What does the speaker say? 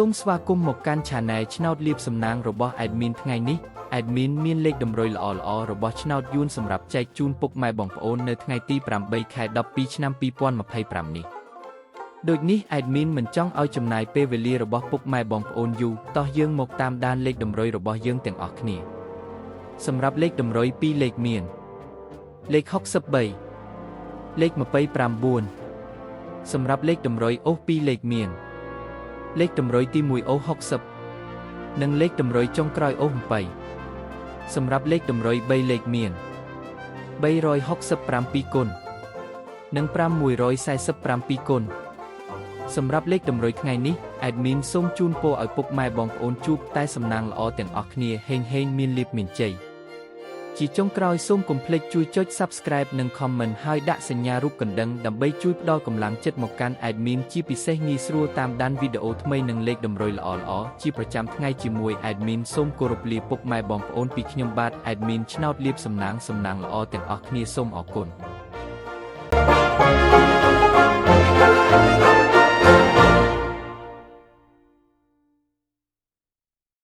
សូមស្វាគមន៍មកកាន់ Channel ឆ្នោតលៀបសំណាងរបស់ Admin ថ្ងៃនេះ Admin មានលេខតម្រុយល្អៗរបស់ឆ្នោតយួនសម្រាប់ចែកជូនពុកម៉ែបងប្អូននៅថ្ងៃទី8 ខែ 12 ឆ្នាំ 2025 នេះដូចនេះ Admin មិនចង់ឲ្យចំណាយពេលវេលារបស់ពុកម៉ែបងប្អូនយូរតោះយើងមកតាមដានលេខតម្រុយរបស់យើងទាំងអស់គ្នាសម្រាប់លេខតម្រុយ2លេខមានលេខ63លេខ29សម្រាប់លេខតម្រុយអូស2លេខមានលេខតម្រុយទី1អូស60និងលេខតម្រុយចុងក្រោយអូស7សម្រាប់លេខតម្រុយ3លេខមាន367គុណនិង547គុណសម្រាប់លេខតម្រុយថ្ងៃនេះ Admin សូមជូនពរឲ្យពុកម៉ែបងប្អូនជួបតែសំណាងល្អទាំងអស់គ្នាហេងមានលាភមានជ័យជាចុងក្រោយសូមកុំភ្លេចជួយចុច Subscribe និង Comment ហើយដាក់សញ្ញារូបកណ្ដឹងដើម្បីជួយផ្ដល់កម្លាំងចិត្តមកកាន់ Admin ជាពិសេសងាយស្រួលតាមដានវីដេអូថ្មីនិងលេខតម្រុយល្អៗជាប្រចាំថ្ងៃជាមួយ Admin សូមគោរពលាពុកម៉ែបងប្អូនពីខ្ញុំបាទ Admin ឆ្នោតលៀបសំណាងល្អទាំងអស់គ្នាសូមអរគុណ